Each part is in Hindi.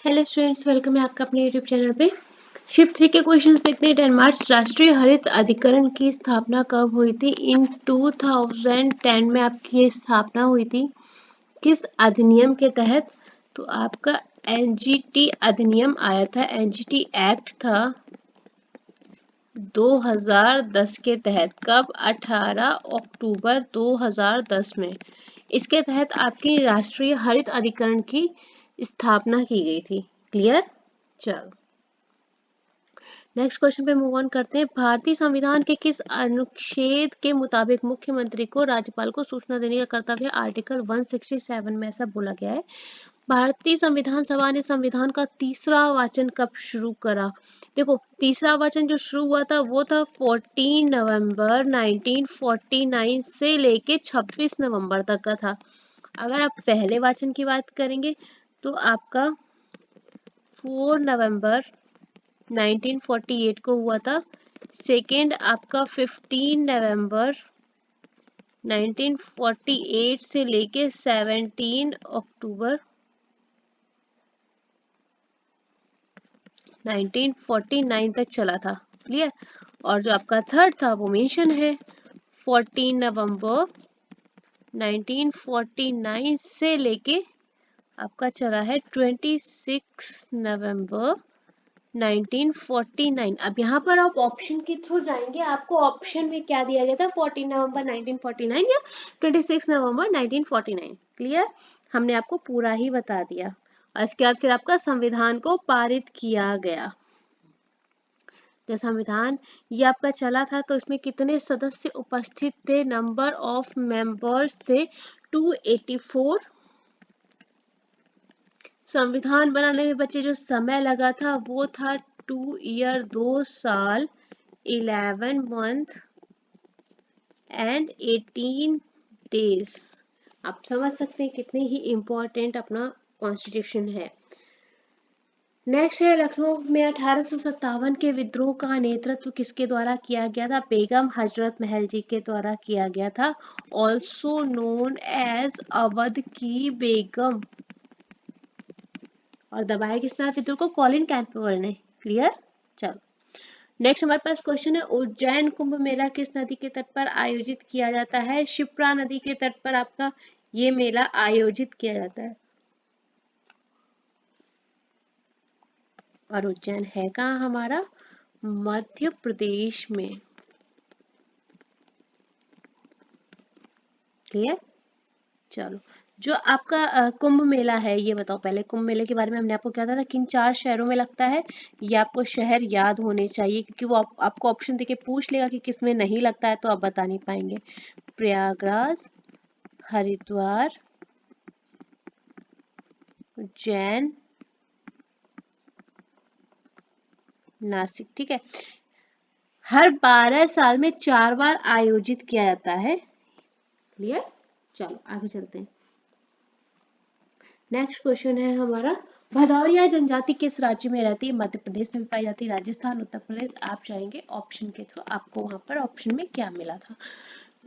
हेलो स्टूडेंट्स, वेलकम है आपका अपने यूट्यूब चैनल पे। शिफ्ट 3 के क्वेश्चंस देखते हैं। 10 मार्च राष्ट्रीय हरित अधिकरण की स्थापना कब हुई थी? इन 2010 में आपकी ये स्थापना हुई थी। किस अधिनियम के तहत? तो आपका एनजीटी अधिनियम आया था, एनजीटी एक्ट था 2010 के तहत। कब? 18 अक्टूबर 2010 में इसके तहत आपकी राष्ट्रीय हरित अधिकरण की स्थापना की गई थी। क्लियर? चलो नेक्स्ट क्वेश्चन पे मूव ऑन करते हैं। भारतीय संविधान के किस अनुच्छेद के मुताबिक मुख्यमंत्री को राज्यपाल को सूचना देने का कर्तव्य है? आर्टिकल 167 में ऐसा बोला गया है। भारतीय संविधान सभा ने संविधान का तीसरा वाचन कब शुरू करा? देखो, तीसरा वाचन जो शुरू हुआ था वो था 14 नवंबर 1949 से लेके 26 नवंबर तक का था। अगर आप पहले वाचन की बात करेंगे तो आपका 4 नवंबर 1948 को हुआ था। सेकेंड आपका 15 नवंबर 1948 से लेके 17 अक्टूबर 1949 तक चला था। क्लियर? और जो आपका थर्ड था वो मेंशन है 14 नवंबर 1949 से लेके आपका चला है 26 नवंबर 1949। अब यहाँ पर आप ऑप्शन के थ्रू जाएंगे, आपको ऑप्शन में क्या दिया गया था? 14 नवंबर 1949 या 26 नवंबर 1949। क्लियर? हमने आपको पूरा ही बता दिया। और इसके बाद फिर आपका संविधान को पारित किया गया। जब संविधान ये आपका चला था तो इसमें कितने सदस्य उपस्थित थे? नंबर ऑफ मेंबर्स थे 284। संविधान बनाने में बच्चे जो समय लगा था वो था 2 ईयर 2 साल 11 मंथ एंड 18 डेज। आप समझ सकते हैं कितने ही इम्पोर्टेंट अपना कॉन्स्टिट्यूशन है। नेक्स्ट है, लखनऊ में 1857 के विद्रोह का नेतृत्व किसके द्वारा किया गया था? बेगम हजरत महल जी के द्वारा किया गया था, ऑल्सो नोन एज अवध की बेगम। और दबाया किसने विद्रोह को? कॉलिन कैंपबेल ने। क्लियर? चलो नेक्स्ट हमारे पास क्वेश्चन है, उज्जैन कुंभ मेला किस नदी के तट पर आयोजित किया जाता है? शिप्रा नदी के तट पर आपका ये मेला आयोजित किया जाता है। और उज्जैन है कहाँ हमारा? मध्य प्रदेश में। क्लियर? चलो जो आपका कुंभ मेला है ये बताओ। पहले कुंभ मेले के बारे में हमने आपको क्या था किन 4 शहरों में लगता है? ये आपको शहर याद होने चाहिए क्योंकि वो आपको ऑप्शन देके पूछ लेगा कि किसमें नहीं लगता है तो आप बता नहीं पाएंगे। प्रयागराज, हरिद्वार, उज्जैन, नासिक। ठीक है, हर 12 साल में 4 बार आयोजित किया जाता है। क्लियर? चलो आगे चलते हैं। नेक्स्ट क्वेश्चन है हमारा, भदौरिया जनजाति किस राज्य में रहती है? मध्य प्रदेश में भी पाई जाती है, राजस्थान, उत्तर प्रदेश। आप चाहेंगे ऑप्शन के थ्रू, आपको वहां पर ऑप्शन में क्या मिला था?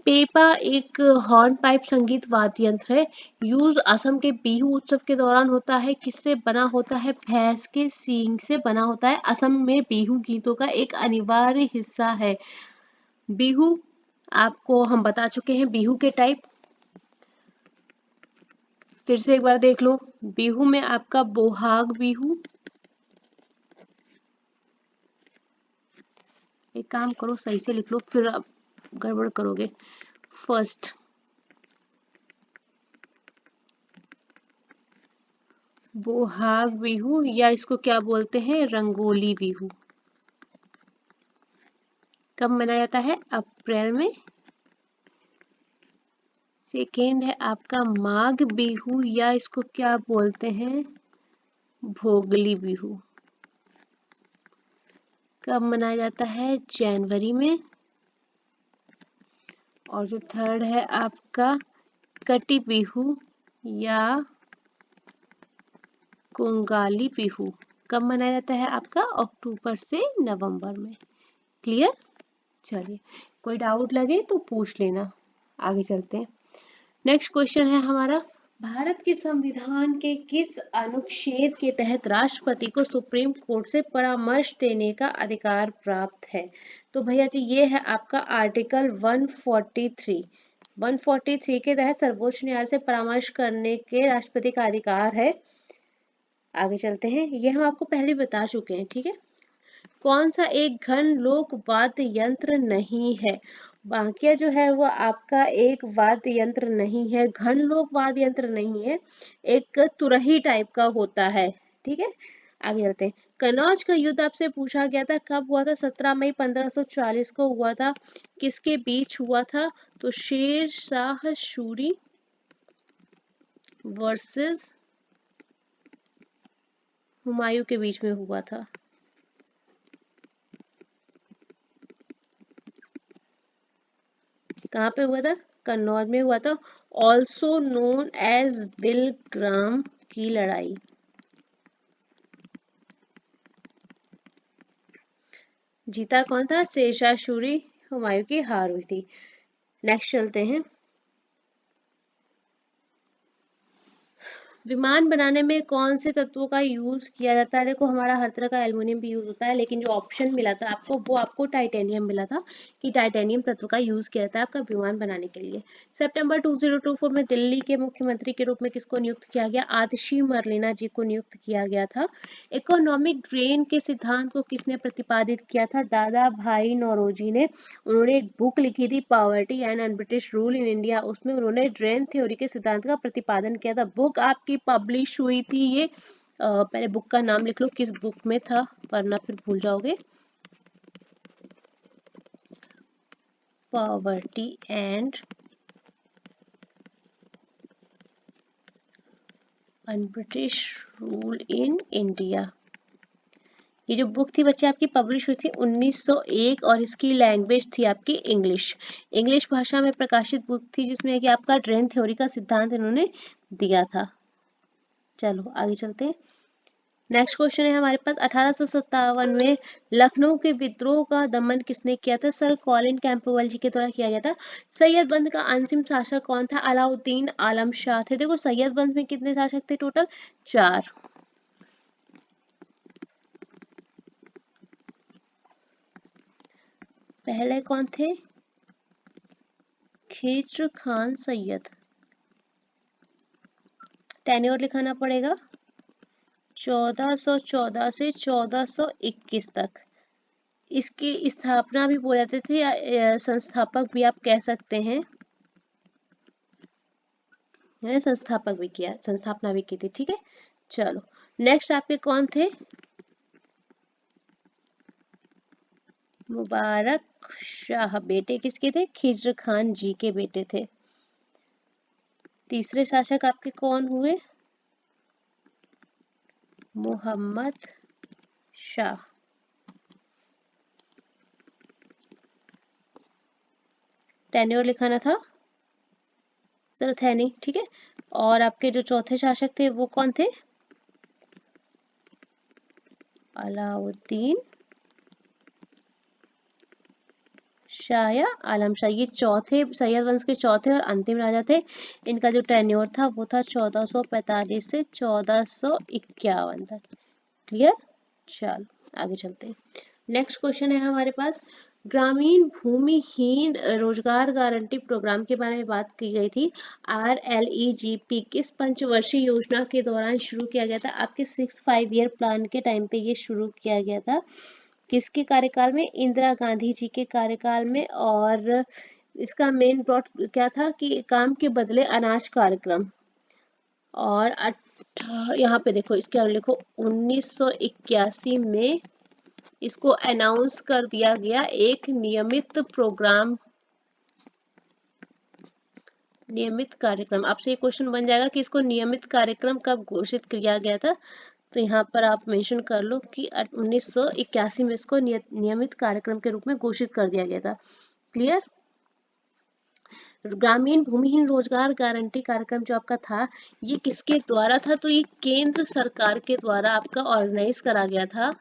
पेपा एक हॉर्न पाइप संगीत वाद्य यंत्र है। यूज असम के बिहू उत्सव के दौरान होता है। किससे बना होता है? भैंस के सींग से बना होता है। असम में बिहू गीतों का एक अनिवार्य हिस्सा है। बिहू आपको हम बता चुके हैं बिहू के टाइप। फिर से एक बार देख लो, बिहू में आपका बोहाग बिहू, एक काम करो सही से लिख लो फिर आप गड़बड़ करोगे। फर्स्ट बोहाग बिहू या इसको क्या बोलते हैं? रंगोली बिहू। कब मनाया जाता है? अप्रैल में। सेकेंड है आपका माघ बिहू या इसको क्या बोलते हैं? भोगली बिहू। कब मनाया जाता है? जनवरी में। और जो थर्ड है आपका कटी बिहू या कुंगाली बिहू। कब मनाया जाता है आपका? अक्टूबर से नवंबर में। क्लियर? चलिए कोई डाउट लगे तो पूछ लेना। आगे चलते हैं। नेक्स्ट क्वेश्चन है हमारा, भारत के संविधान के किस अनुच्छेद के तहत राष्ट्रपति को सुप्रीम कोर्ट से परामर्श देने का अधिकार प्राप्त है? तो भैया जी ये है आपका आर्टिकल 143। 143 के तहत सर्वोच्च न्यायालय से परामर्श करने के राष्ट्रपति का अधिकार है। आगे चलते हैं, ये हम आपको पहले बता चुके हैं, ठीक है। कौन सा एक घन लोक वाद्य यंत्र नहीं है? बांकिया जो है वो आपका एक वाद्य यंत्र नहीं है, घन लोक वाद्य यंत्र नहीं है, एक तुरही टाइप का होता है, ठीक है। आगे चलते हैं, कनौज का युद्ध आपसे पूछा गया था कब हुआ था? 17 मई 1540 को हुआ था। किसके बीच हुआ था? तो शेर शाह सूरी वर्सेस हुमायूं के बीच में हुआ था। कहाँ पे हुआ था? कन्नौज में हुआ था, ऑल्सो नोन एज बिलग्राम की लड़ाई। जीता कौन था? शेरशाह सूरी, हुमायूं की हार हुई थी। नेक्स्ट चलते हैं, विमान बनाने में कौन से तत्वों का यूज किया जाता है? देखो हमारा हर तरह का एल्युमिनियम भी यूज होता है, लेकिन जो ऑप्शन मिला था आपको वो आपको टाइटेनियम मिला था कि टाइटेनियम तत्व का यूज किया जाता है आपका विमान बनाने के लिए। सितंबर 2024 में दिल्ली के मुख्यमंत्री के रूप में किसको नियुक्त किया गया? आतिशी मरलेना जी को नियुक्त किया गया था। इकोनॉमिक ड्रेन के सिद्धांत को किसने प्रतिपादित किया था? दादा भाई नौरोजी ने। उन्होंने एक बुक लिखी थी poverty and British rule in India, उसमें उन्होंने ड्रेन थ्योरी के सिद्धांत का प्रतिपादन किया था। बुक आपकी पब्लिश हुई थी ये पहले बुक का नाम लिख लो किस बुक में था, वरना फिर भूल जाओगे। Poverty and British rule in India, ये जो बुक थी बच्चे आपकी पब्लिश हुई थी 1901 और इसकी लैंग्वेज थी आपकी इंग्लिश। इंग्लिश भाषा में प्रकाशित बुक थी जिसमें कि आपका ड्रेन थ्योरी का सिद्धांत इन्होंने दिया था। चलो आगे चलते हैं, नेक्स्ट क्वेश्चन है हमारे पास, 1857 में लखनऊ के विद्रोह का दमन किसने किया था? सर कॉलिन कैंपबेल जी के द्वारा किया गया था। सैयद वंश का अंतिम शासक कौन था? अलाउद्दीन आलम शाह थे। देखो सैयद वंश में कितने शासक थे? टोटल 4। पहले कौन थे? खिज्र खान सैयद। टेन्योर लिखाना पड़ेगा 1414 से 1421 तक। इसकी स्थापना भी बोल जाते थे या संस्थापक भी आप कह सकते हैं, संस्थापक भी किया, संस्थापना भी की थी, ठीक है। चलो नेक्स्ट आपके कौन थे? मुबारक शाह, बेटे किसके थे? खिज्र खान जी के बेटे थे। तीसरे शासक आपके कौन हुए? मोहम्मद शाह। टेन्योर लिखाना था, जरूरत है नहीं, ठीक है। और आपके जो चौथे शासक थे वो कौन थे? अलाउद्दीन शाह या आलम शाह, ये चौथे सैयद वंश के चौथे और अंतिम राजा थे। इनका जो टेन्योर था वो था 1445 से 1451 तक। क्लियर? चलो आगे चलते हैं, नेक्स्ट क्वेश्चन है हमारे पास, ग्रामीण भूमिहीन रोजगार गारंटी प्रोग्राम के बारे में बात की गई थी। RLEGP किस पंचवर्षीय योजना के दौरान शुरू किया गया था? आपके 6 5 ईयर प्लान के टाइम पे ये शुरू किया गया था। किसके कार्यकाल में? इंदिरा गांधी जी के कार्यकाल में। और इसका मेन प्लॉट क्या था कि काम के बदले अनाज कार्यक्रम। और यहाँ पे देखो इसके और लिखो 1981 में इसको अनाउंस कर दिया गया एक नियमित प्रोग्राम, नियमित कार्यक्रम। आपसे एक क्वेश्चन बन जाएगा कि इसको नियमित कार्यक्रम कब घोषित किया गया था, तो यहाँ पर आप मेंशन कर लो कि 1981 में इसको नियमित कार्यक्रम के रूप में घोषित कर दिया गया था। क्लियर? ग्रामीण भूमिहीन रोजगार गारंटी कार्यक्रम जो आपका था ये किसके द्वारा था? तो ये केंद्र सरकार के द्वारा आपका ऑर्गेनाइज करा गया था।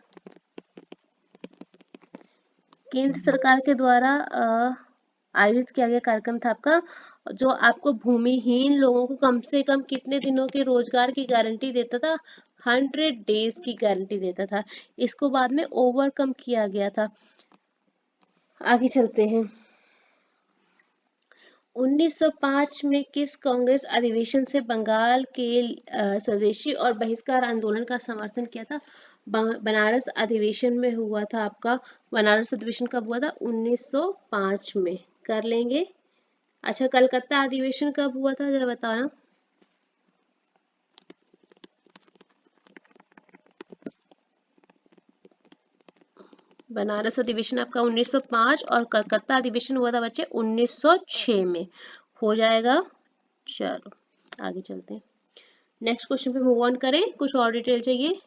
केंद्र सरकार के द्वारा आयोजित किया गया कार्यक्रम था आपका, जो आपको भूमिहीन लोगों को कम से कम कितने दिनों के रोजगार की गारंटी देता था? 100 डेज की गारंटी देता था। इसको बाद में ओवरकम किया गया था। आगे चलते हैं। 1905 में किस कांग्रेस अधिवेशन से बंगाल के स्वदेशी और बहिष्कार आंदोलन का समर्थन किया था? बनारस अधिवेशन में हुआ था आपका। बनारस अधिवेशन कब हुआ था? 1905 में। कर लेंगे। अच्छा, कलकत्ता अधिवेशन कब हुआ था, जरा बताना। बनारस अधिवेशन आपका 1905 और कलकत्ता अधिवेशन हुआ था बच्चे 1906 में। हो जाएगा। चलो आगे चलते हैं। नेक्स्ट क्वेश्चन पे मूव ऑन करें, कुछ और डिटेल चाहिए।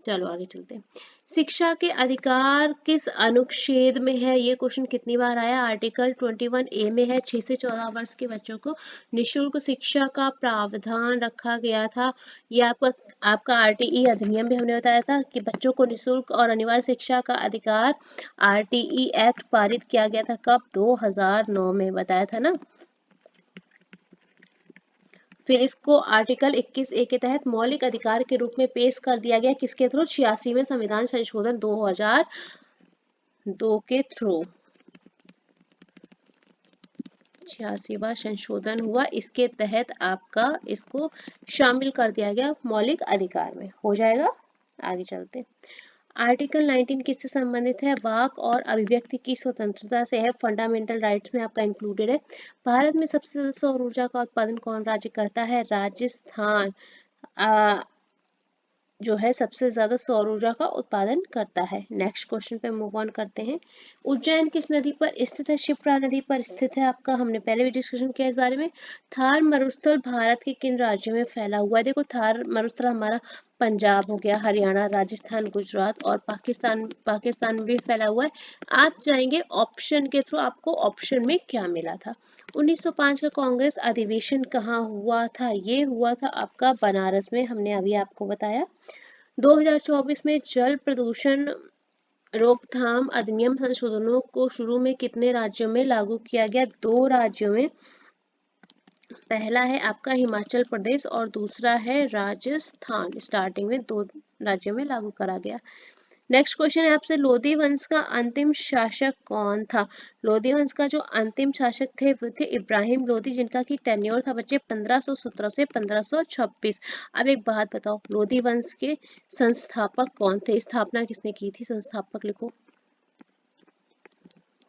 चलो आगे चलते हैं। शिक्षा के अधिकार किस अनुच्छेद में है? ये क्वेश्चन कितनी बार आया? आर्टिकल 21A में है। 6 से 14 वर्ष के बच्चों को निःशुल्क शिक्षा का प्रावधान रखा गया था। ये आपका RTE अधिनियम भी हमने बताया था कि बच्चों को निःशुल्क और अनिवार्य शिक्षा का अधिकार RTE एक्ट पारित किया गया था। कब? 2009 में बताया था ना। फिर इसको आर्टिकल 21A के तहत मौलिक अधिकार के रूप में पेश कर दिया गया, किसके थ्रू? 86वें संविधान संशोधन 2002 के थ्रू। 86वां संशोधन हुआ, इसके तहत आपका इसको शामिल कर दिया गया मौलिक अधिकार में। हो जाएगा। आगे चलते। आर्टिकल 19 किससे संबंधित है? वाक और अभिव्यक्ति की स्वतंत्रता से है। फंडामेंटल राइट्स में आपका इंक्लूडेड है। भारत में सबसे ज्यादा सौर ऊर्जा का उत्पादन कौन राज्य करता है? राजस्थान जो है सबसे ज्यादा सौर ऊर्जा का उत्पादन करता है। नेक्स्ट क्वेश्चन पे मूव ऑन करते हैं। उज्जैन किस नदी पर स्थित है? शिप्रा नदी पर स्थित है आपका। हमने पहले भी डिस्कशन किया इस बारे में। थार मरुस्थल भारत के किन राज्यों में फैला हुआ है? देखो, थार मरुस्थल हमारा पंजाब हो गया, हरियाणा, राजस्थान, गुजरात और पाकिस्तान में भी फैला हुआ है। आप जाएंगे ऑप्शन के थ्रू, आपको ऑप्शन में क्या मिला था? 1905 का कांग्रेस अधिवेशन कहाँ हुआ था? ये हुआ था आपका बनारस में, हमने अभी आपको बताया। 2024 में जल प्रदूषण रोकथाम अधिनियम संशोधनों को शुरू में कितने राज्यों में लागू किया गया? 2 राज्यों में। पहला है आपका हिमाचल प्रदेश और दूसरा है राजस्थान। स्टार्टिंग में 2 राज्यों में लागू करा गया। नेक्स्ट क्वेश्चन है आपसे, लोधी वंश का अंतिम शासक कौन था? लोधी वंश का जो अंतिम शासक थे वो थे इब्राहिम लोधी, जिनका की टेन्योर था बच्चे 1517 से 1526। अब एक बात बताओ, लोधी वंश के संस्थापक कौन थे? स्थापना किसने की थी? संस्थापक लिखो।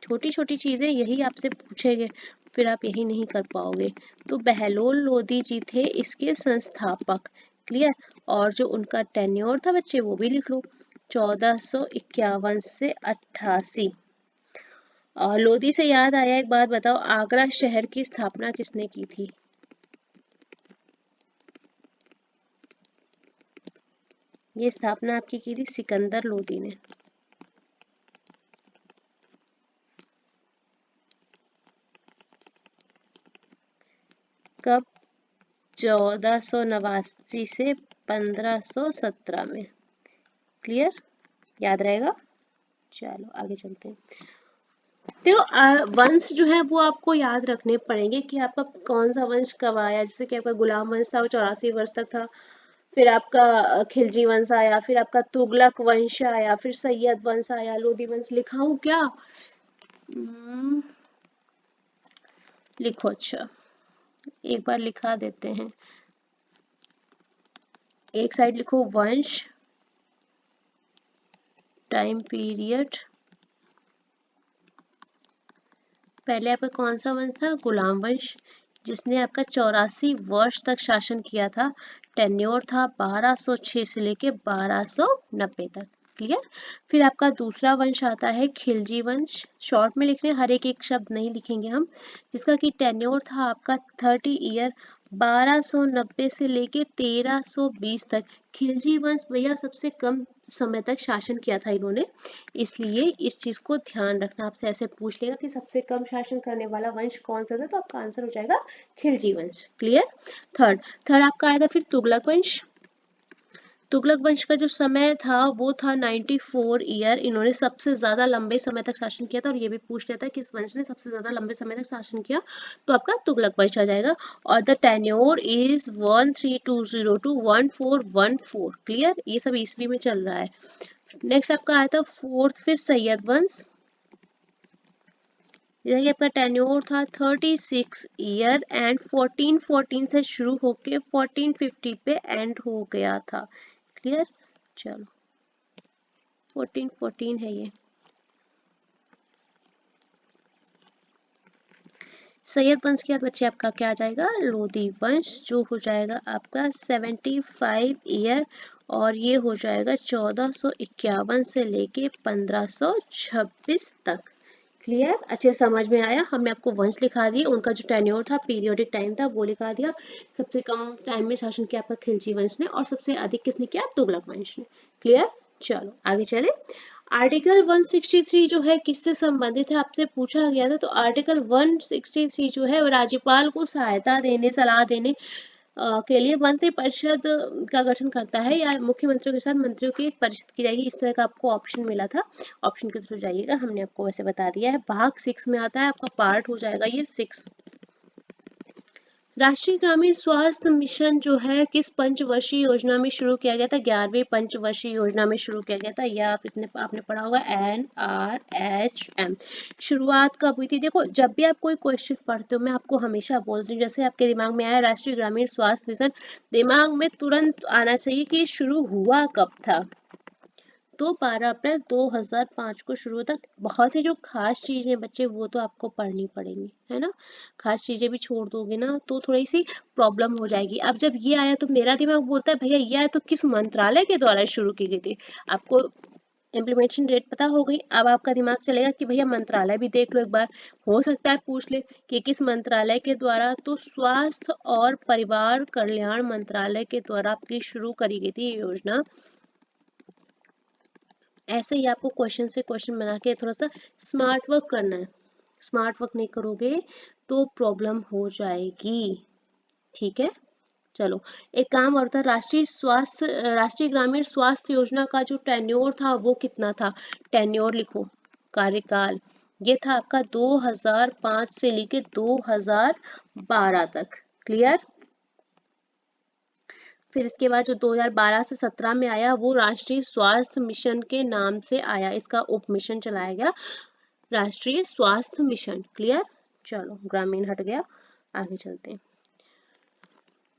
छोटी छोटी चीजें यही आपसे पूछेंगे, फिर आप यही नहीं कर पाओगे। तो बहलोल लोधी जी थे इसके संस्थापक। क्लियर। और जो उनका टेन्योर था बच्चे वो भी लिख लो, 1451 से 88। और लोधी से याद आया, एक बात बताओ, आगरा शहर की स्थापना किसने की थी? ये स्थापना आपकी की थी सिकंदर लोधी ने। कब? 1489 से 1517 में। क्लियर, याद रहेगा। चलो आगे चलते हैं। तो वंश जो है वो आपको याद रखने पड़ेंगे कि आपका कौन सा वंश कब आया। जैसे कि आपका गुलाम वंश था वो 84 वर्ष तक था, फिर आपका खिलजी वंश आया, फिर आपका तुगलक वंश आया, फिर सैयद वंश आया, लोधी वंश। लिखाऊं क्या? लिखो। अच्छा, एक बार लिखा देते हैं। एक साइड लिखो वंश, टाइम पीरियड। पहले आपका कौन सा वंश था? गुलाम वंश, जिसने आपका 84 वर्ष तक शासन किया था। टेन्योर था 1206 से लेके 1290 तक। क्लियर। फिर आपका दूसरा वंश आता है खिलजी वंश। शॉर्ट में लिख रहे हैं, हर एक शब्द नहीं लिखेंगे हम। जिसका कि टेन्योर था आपका 30 ईयर, 1290 से लेके 1320 तक। खिलजी वंश भैया सबसे कम समय तक शासन किया था इन्होंने, इसलिए इस चीज को ध्यान रखना। आपसे ऐसे पूछ लेगा कि सबसे कम शासन करने वाला वंश कौन सा था, तो आपका आंसर हो जाएगा खिलजी वंश। क्लियर। थर्ड आपका आएगा फिर तुगलक वंश। तुगलक वंश का जो समय था वो था 94 ईयर। इन्होंने सबसे ज्यादा लंबे समय तक शासन किया था, और ये भी पूछ लेता है किस वंश ने सबसे ज्यादा लंबे समय तक शासन किया, तो आपका तुगलक वंश आ जाएगा। और the tenure is 1320 to 1414। Clear, ये सब ईस्वी में चल रहा है। नेक्स्ट आपका आया था फोर्थ फिर सैयद वंश। जैसे कि आपका टेन्योर था 36 ईयर एंड 1414 से शुरू होके 1450 पे एंड हो गया था। क्लियर, चलो 1414 है ये। सैयद वंश के बाद बच्चे आपका क्या आ जाएगा, लोधी वंश, जो हो जाएगा आपका 75 ईयर, और ये हो जाएगा 1451 से लेके 1526 तक। क्लियर, अच्छे समझ में आया। हमने आपको वंश लिखा दिया, उनका जो टेन्योर था, पीरियोडिक टाइम था, वो लिखा दिया। सबसे कम टाइम में शासन किया आपका खिलजी वंश ने, और सबसे अधिक किसने किया, तुगलक वंश ने। क्लियर, चलो आगे चले। आर्टिकल 163 जो है किससे संबंधित है, आपसे पूछा गया था। तो आर्टिकल 163 जो है वो राज्यपाल को सहायता देने, सलाह देने के लिए मंत्री परिषद का गठन करता है, या मुख्यमंत्रियों के साथ मंत्रियों की एक परिषद की जाएगी। इस तरह का आपको ऑप्शन मिला था, ऑप्शन के थ्रू जाइएगा, हमने आपको वैसे बता दिया है। भाग 6 में आता है, आपका पार्ट हो जाएगा ये 6। राष्ट्रीय ग्रामीण स्वास्थ्य मिशन जो है किस पंचवर्षीय योजना में शुरू किया गया था, 11वीं पंचवर्षीय योजना में शुरू किया गया था। यह आपने पढ़ा होगा, NRHM। शुरुआत कब हुई थी, देखो जब भी आप कोई क्वेश्चन पढ़ते हो मैं आपको हमेशा बोलती हूँ, जैसे आपके दिमाग में आया राष्ट्रीय ग्रामीण स्वास्थ्य मिशन, दिमाग में तुरंत आना चाहिए कि शुरू हुआ कब था। तो 12 अप्रैल 2005 को शुरू होता। बहुत ही जो खास चीजें बच्चे वो तो आपको पढ़नी पड़ेंगी, है ना। खास चीजें भी छोड़ दोगे ना तो थोड़ी सी प्रॉब्लम हो जाएगी। अब जब ये आया तो मेरा दिमाग बोलता है भैया ये आया तो किस मंत्रालय के द्वारा शुरू की गई थी। आपको इम्प्लीमेंटेशन डेट पता हो गई, अब आपका दिमाग चलेगा कि भैया मंत्रालय भी देख लो एक बार, हो सकता है पूछ ले कि किस मंत्रालय के द्वारा। तो स्वास्थ्य और परिवार कल्याण मंत्रालय के द्वारा आपकी शुरू करी गई थी ये योजना। ऐसे ही आपको क्वेश्चन से क्वेश्चन बना के थोड़ा सा स्मार्ट वर्क करना है। स्मार्ट वर्क नहीं करोगे तो प्रॉब्लम हो जाएगी, ठीक है। चलो एक काम और था, राष्ट्रीय ग्रामीण स्वास्थ्य योजना का जो टेन्योर था वो कितना था, टेन्योर लिखो, कार्यकाल, ये था आपका 2005 से लेके 2012 तक। क्लियर, फिर इसके बाद जो 2012 से 17 में आया वो राष्ट्रीय स्वास्थ्य मिशन के नाम से आया, इसका उप मिशन चलाया गया, राष्ट्रीय स्वास्थ्य मिशन। क्लियर, चलो ग्रामीण हट गया, आगे चलते हैं।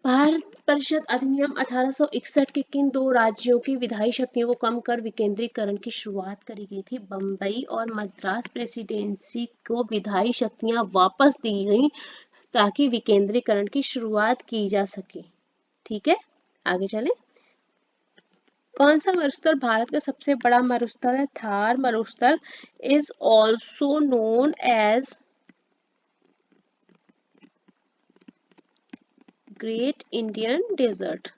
भारत परिषद अधिनियम 1861 के किन दो राज्यों की विधायी शक्तियों को कम कर विकेंद्रीकरण की शुरुआत करी गई थी, बम्बई और मद्रास प्रेसिडेंसी को विधायी शक्तियां वापस दी गई ताकि विकेंद्रीकरण की शुरुआत की जा सके। ठीक है, आगे चले। कौन सा मरुस्थल भारत का सबसे बड़ा मरुस्थल है, थार मरुस्थल is also known as great Indian desert.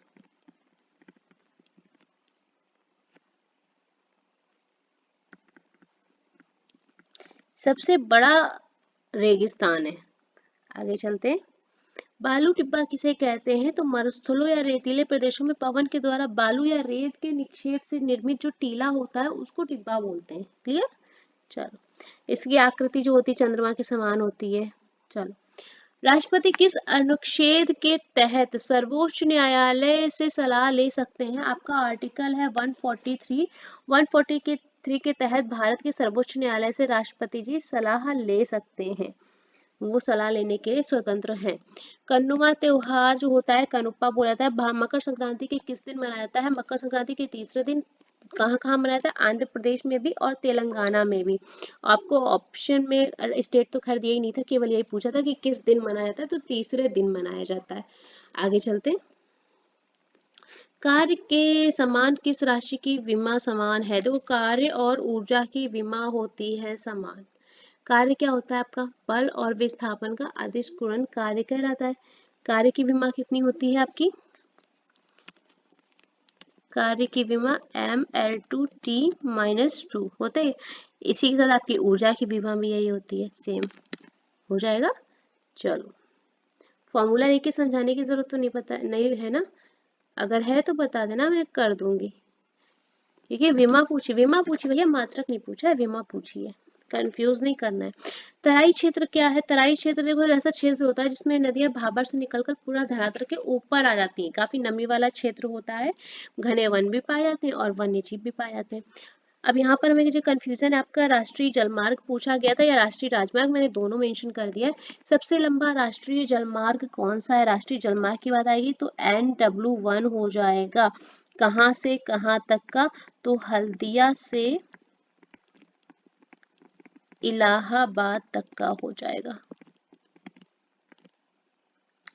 सबसे बड़ा रेगिस्तान है। आगे चलते हैं। बालू टिब्बा किसे कहते हैं, तो मरुस्थलों या रेतीले प्रदेशों में पवन के द्वारा बालू या रेत के निक्षेप से निर्मित जो टीला होता है उसको टिब्बा बोलते हैं। क्लियर, चलो इसकी आकृति जो होती है चंद्रमा के समान होती है। चलो, राष्ट्रपति किस अनुच्छेद के तहत सर्वोच्च न्यायालय से सलाह ले सकते हैं, आपका आर्टिकल है 143। 143 के तहत भारत के सर्वोच्च न्यायालय से राष्ट्रपति जी सलाह ले सकते हैं, वो सलाह लेने के लिए स्वतंत्र हैं। कन्नुआ त्योहार जो होता है कनुप्पा बोला जाता है, मकर संक्रांति के किस दिन मनाया जाता है, मकर संक्रांति के तीसरे दिन। कहाँ कहाँ मनाया जाता है, आंध्र प्रदेश में भी और तेलंगाना में भी। आपको ऑप्शन में स्टेट तो खैर दिया ही नहीं था, केवल यही पूछा था कि किस दिन मनाया जाता है, तो तीसरे दिन मनाया जाता है। आगे चलते। कार्य के समान किस राशि की विमा समान है, तो कार्य और ऊर्जा की विमा होती है समान। कार्य क्या होता है आपका, बल और विस्थापन का अदिश गुणन कार्य कहलाता है। कार्य की विमा कितनी होती है आपकी, कार्य की विमा ML2T-2 होते हैं। इसी के साथ आपकी ऊर्जा की विमा भी यही होती है, सेम हो जाएगा। चलो फॉर्मूला लेके समझाने की जरूरत तो नहीं पता नहीं है ना, अगर है तो बता देना, मैं कर दूंगी। ठीक है, विमा पूछी भैया, मात्रक नहीं पूछा है, विमा पूछी है, कंफ्यूज नहीं करना है। तराई क्षेत्र क्या है? तराई क्षेत्र देखो ऐसा क्षेत्र होता है जिसमें नदियां भाबर से निकलकर पूरा धरातल के ऊपर आ जाती हैं, काफी नमी वाला क्षेत्र होता है, घने वन भी पाए जाते हैं और वन्य जीव भी पाए जाते हैं। अब यहाँ पर हमें जो कंफ्यूजन है आपका, राष्ट्रीय जलमार्ग पूछा गया था या राष्ट्रीय राजमार्ग, मैंने दोनों मेंशन कर दिया है। सबसे लंबा राष्ट्रीय जलमार्ग कौन सा है? राष्ट्रीय जलमार्ग की बात आएगी तो NW1 हो जाएगा। कहाँ से कहाँ तक का? तो हल्दिया से इलाहाबाद तक का हो जाएगा।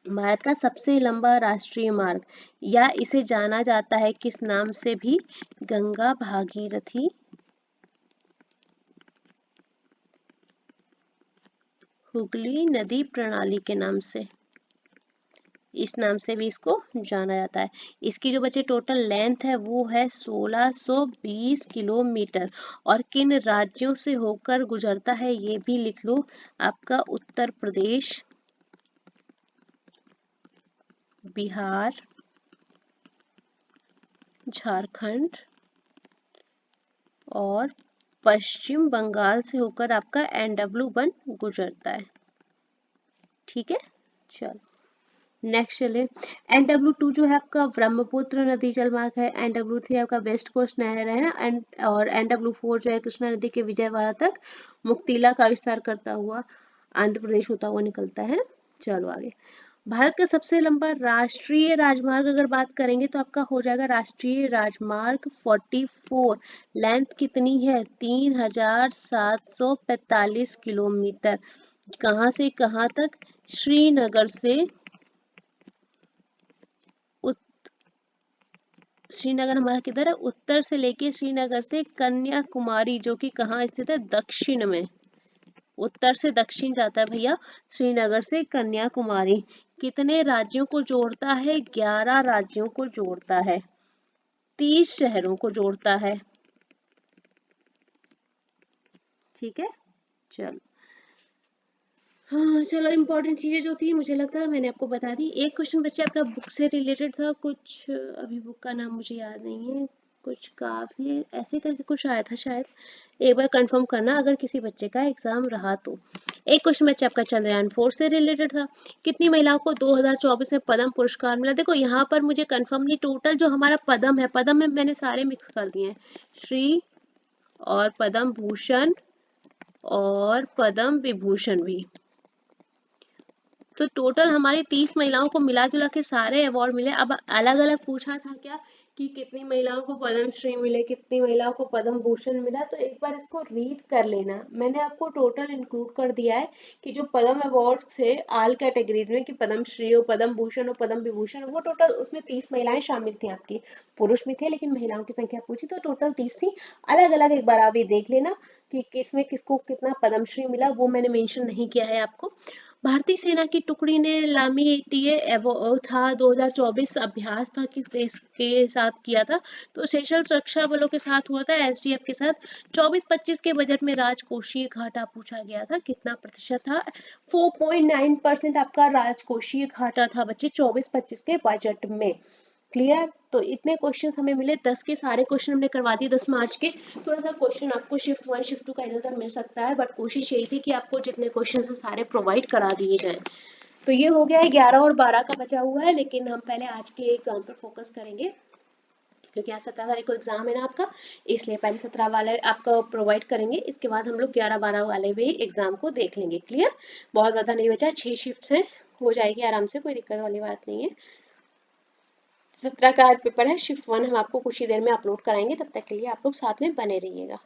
भारत का सबसे लंबा राष्ट्रीय मार्ग, या इसे जाना जाता है किस नाम से भी? गंगा भागीरथी हुगली नदी प्रणाली के नाम से, इस नाम से भी इसको जाना जाता है। इसकी जो बचे टोटल लेंथ है वो है 1620 किलोमीटर, और किन राज्यों से होकर गुजरता है ये भी लिख लो, आपका उत्तर प्रदेश, बिहार, झारखंड और पश्चिम बंगाल से होकर आपका NW1 गुजरता है। ठीक है, चलो नेक्स्ट चले। NW2 जो है आपका ब्रह्मपुत्र नदी जलमार्ग है, NW3 आपका वेस्ट कोस्ट नहर है ना, और NW4 जो है कृष्णा नदी के विजयवाड़ा तक मुक्तिला का विस्तार करता हुआ आंध्र प्रदेश होता हुआ निकलता है। चलो आगे। भारत का सबसे लंबा राष्ट्रीय राजमार्ग अगर बात करेंगे तो आपका हो जाएगा राष्ट्रीय राजमार्ग 44। लेंथ कितनी है? 3745 किलोमीटर। कहाँ से कहाँ तक? श्रीनगर से श्रीनगर हमारा किधर है? उत्तर से लेके श्रीनगर से कन्याकुमारी, जो कि कहाँ स्थित है? दक्षिण में। उत्तर से दक्षिण जाता है भैया, श्रीनगर से कन्याकुमारी। कितने राज्यों को जोड़ता है? 11 राज्यों को जोड़ता है, 30 शहरों को जोड़ता है। ठीक है, चलो। हाँ चलो, इम्पोर्टेंट चीजें जो थी मुझे लगता है मैंने आपको बता दी। एक क्वेश्चन बच्चे आपका बुक से रिलेटेड था कुछ, अभी बुक का नाम मुझे याद नहीं है, कुछ काफी ऐसे करके कुछ आया था शायद, एक बार कंफर्म करना अगर किसी बच्चे का एग्जाम रहा तो। एक क्वेश्चन बच्चे आपका चंद्रयान 4 से रिलेटेड था, कितनी महिलाओं को 2024 में पद्म पुरस्कार मिला? देखो यहाँ पर मुझे कंफर्म नहीं, टोटल जो हमारा पद्म है, पद्म में मैंने सारे मिक्स कर दिए हैं, श्री और पद्म भूषण और पद्म विभूषण भी। तो टोटल हमारी 30 महिलाओं को मिला जुला के सारे अवार्ड मिले। अब अलग अलग पूछा था क्या कि कितनी महिलाओं को पद्म श्री मिले, कितनी महिलाओं को पद्म भूषण मिला, तो एक बार इसको रीड कर लेना। मैंने आपको टोटल इंक्लूड कर दिया है कि जो पद्म अवार्ड थे ऑल कैटेगरीज में, कि पद्म श्री और पद्म भूषण और पद्म विभूषण, वो टोटल उसमें 30 महिलाएं शामिल थी आपकी, पुरुष भी थे लेकिन महिलाओं की संख्या पूछी तो टोटल 30 थी। अलग अलग एक बार आप ये देख लेना कि किसमें किसको कितना पद्मश्री मिला, वो मैंने मेंशन नहीं किया है आपको। भारतीय सेना की टुकड़ी ने लामीटिए था 2024 अभ्यास था किस देश के साथ किया था? तो सेशल्स रक्षा बलों के साथ हुआ था, SDF के साथ। 24-25 के बजट में राजकोषीय घाटा पूछा गया था, कितना प्रतिशत था? 4.9% आपका राजकोषीय घाटा था बच्चे 24-25 के बजट में। क्लियर? तो इतने क्वेश्चन हमें मिले, 10 के सारे क्वेश्चन हमने करवा दिए 10 मार्च के। थोड़ा सा क्वेश्चन आपको शिफ्ट 1 शिफ्ट 2 का इधर उधर मिल सकता है, बट कोशिश यही थी कि आपको जितने क्वेश्चन है सारे प्रोवाइड करा दिए जाए। तो ये हो गया है, 11 और 12 का बचा हुआ है, लेकिन हम पहले आज के एग्जाम पर फोकस करेंगे क्योंकि आज 17 तारीख को एग्जाम है ना आपका, इसलिए पहले 17 वाले आपका प्रोवाइड करेंगे, इसके बाद हम लोग 11-12 वाले भी एग्जाम को देख लेंगे। क्लियर? बहुत ज्यादा नहीं बचा, 6 शिफ्ट है, हो जाएगी आराम से, कोई दिक्कत वाली बात नहीं है। 17 का आज पेपर है, शिफ्ट 1 हम आपको कुछ ही देर में अपलोड कराएंगे, तब तक के लिए आप लोग साथ में बने रहिएगा।